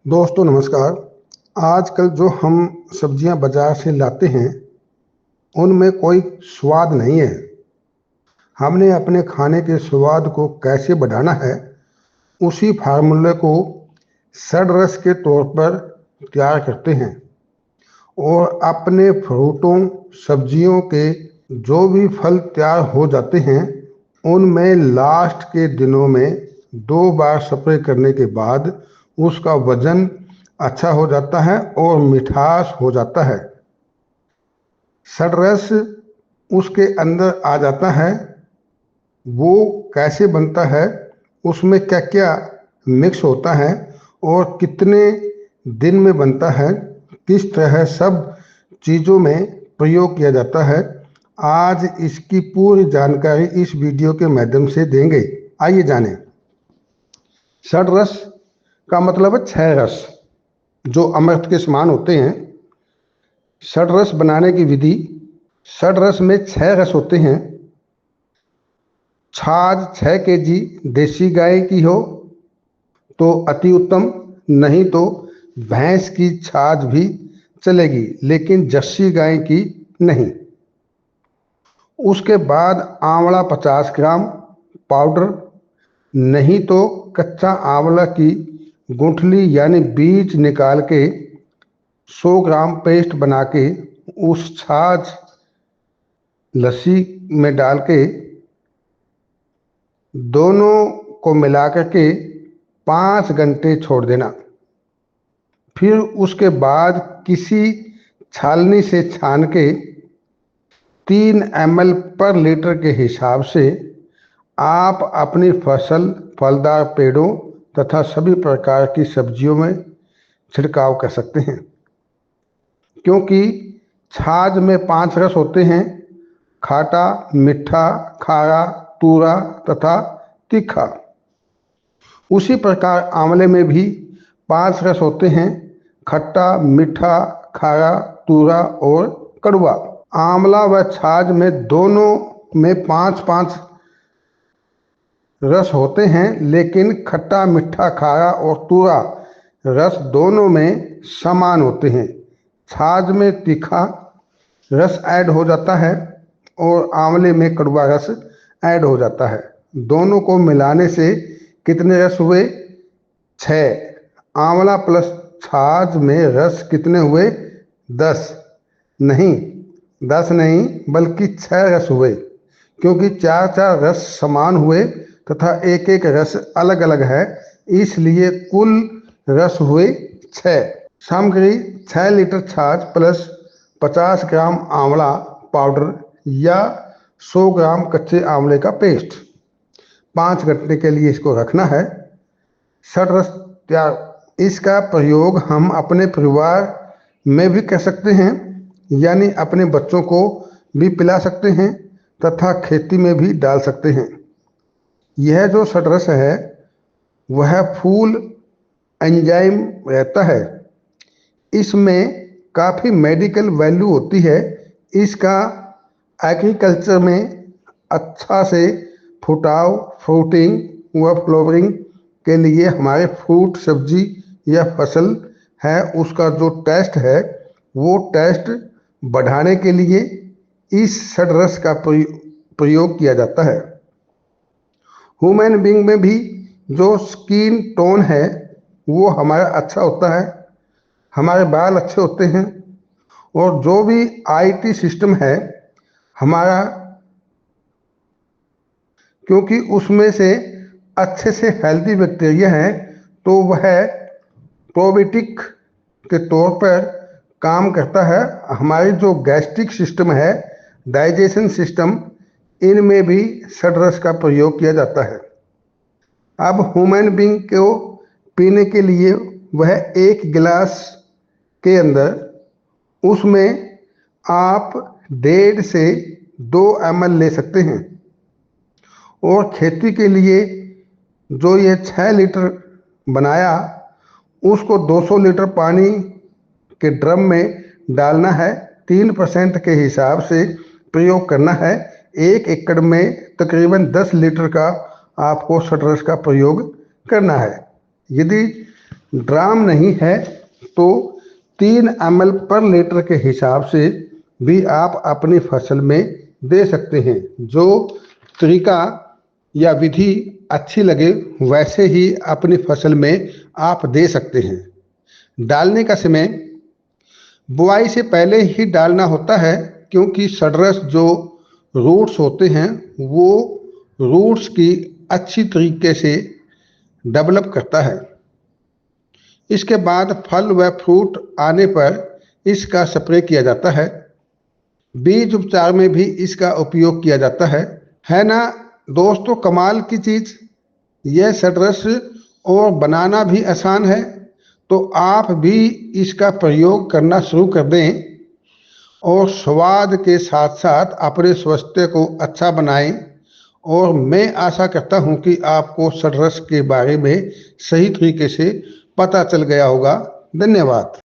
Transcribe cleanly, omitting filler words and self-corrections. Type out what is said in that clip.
दोस्तों नमस्कार। आजकल जो हम सब्जियां बाजार से लाते हैं उनमें कोई स्वाद नहीं है। हमने अपने खाने के स्वाद को कैसे बढ़ाना है, उसी फार्मूले को षड्रस के तौर पर तैयार करते हैं और अपने फ्रूटों सब्जियों के जो भी फल तैयार हो जाते हैं उनमें लास्ट के दिनों में 2 बार स्प्रे करने के बाद उसका वजन अच्छा हो जाता है और मिठास हो जाता है। षड्रस उसके अंदर आ जाता है। वो कैसे बनता है, उसमें क्या क्या मिक्स होता है और कितने दिन में बनता है, किस तरह सब चीज़ों में प्रयोग किया जाता है, आज इसकी पूरी जानकारी इस वीडियो के माध्यम से देंगे। आइए जानें। षड्रस का मतलब है 6 रस जो अमृत के समान होते हैं। षड्रस बनाने की विधि: षड्रस में 6 रस होते हैं। छाछ 6 kg देसी गाय की हो तो अति उत्तम, नहीं तो भैंस की छाछ भी चलेगी लेकिन जर्सी गाय की नहीं। उसके बाद आंवला 50 ग्राम पाउडर, नहीं तो कच्चा आंवला की गुठली यानी बीज निकाल के 100 ग्राम पेस्ट बना के उस छाछ लस्सी में डाल के दोनों को मिला करके 5 घंटे छोड़ देना। फिर उसके बाद किसी छालनी से छान के 3 ml पर लीटर के हिसाब से आप अपनी फसल, फलदार पेड़ों तथा सभी प्रकार की सब्जियों में छिड़काव कर सकते हैं। क्योंकि छाछ में 5 रस होते हैं: खाटा, मीठा, खारा, तूरा तथा तीखा। उसी प्रकार आंवले में भी 5 रस होते हैं: खट्टा, मीठा, खारा, तूरा और कड़वा। आंवला व छाछ में दोनों में 5-5 रस होते हैं, लेकिन खट्टा, मीठा, खारा और तूरा रस दोनों में समान होते हैं। छाछ में तीखा रस ऐड हो जाता है और आंवले में कड़वा रस ऐड हो जाता है। दोनों को मिलाने से कितने रस हुए? 6। आंवला प्लस छाछ में रस कितने हुए? 10 नहीं, 10 नहीं बल्कि 6 रस हुए, क्योंकि 4-4 रस समान हुए तथा एक एक रस अलग अलग है, इसलिए कुल रस हुए 6। सामग्री: 6 लीटर छाछ प्लस 50 ग्राम आंवला पाउडर या 100 ग्राम कच्चे आंवले का पेस्ट। 5 घंटे के लिए इसको रखना है। षड्रस तैयार। इसका प्रयोग हम अपने परिवार में भी कर सकते हैं, यानी अपने बच्चों को भी पिला सकते हैं तथा खेती में भी डाल सकते हैं। यह जो षड्रस है वह फूल एंजाइम रहता है। इसमें काफ़ी मेडिकल वैल्यू होती है। इसका एग्रीकल्चर में अच्छा से फुटाव, फ्रूटिंग व फ्लावरिंग के लिए हमारे फ्रूट, सब्जी या फसल है उसका जो टेस्ट है वो टेस्ट बढ़ाने के लिए इस षड्रस का प्रयोग किया जाता है। ह्यूमन बीइंग में भी जो स्किन टोन है वो हमारा अच्छा होता है, हमारे बाल अच्छे होते हैं और जो भी आईटी सिस्टम है हमारा, क्योंकि उसमें से अच्छे से हेल्दी बैक्टीरिया हैं तो वह प्रोबायोटिक के तौर पर काम करता है। हमारी जो गैस्ट्रिक सिस्टम है, डाइजेशन सिस्टम, इनमें भी षड्रस का प्रयोग किया जाता है। अब ह्यूमन बीइंग को पीने के लिए वह 1 गिलास के अंदर उसमें आप 1.5 से 2 ml ले सकते हैं और खेती के लिए जो ये 6 लीटर बनाया उसको 200 लीटर पानी के ड्रम में डालना है। 3% के हिसाब से प्रयोग करना है। 1 एकड़ में तकरीबन 10 लीटर का आपको षड्रस का प्रयोग करना है। यदि ड्राम नहीं है तो 3 ml पर लीटर के हिसाब से भी आप अपनी फसल में दे सकते हैं। जो तरीका या विधि अच्छी लगे वैसे ही अपनी फसल में आप दे सकते हैं। डालने का समय बुआई से पहले ही डालना होता है, क्योंकि सडरस जो रूट्स होते हैं वो रूट्स की अच्छी तरीके से डेवलप करता है। इसके बाद फल व फ्रूट आने पर इसका स्प्रे किया जाता है। बीज उपचार में भी इसका उपयोग किया जाता है ना दोस्तों, कमाल की चीज़। यह सडरस और बनाना भी आसान है, तो आप भी इसका प्रयोग करना शुरू कर दें और स्वाद के साथ साथ अपने स्वास्थ्य को अच्छा बनाएं। और मैं आशा करता हूं कि आपको सडरस के बारे में सही तरीके से पता चल गया होगा। धन्यवाद।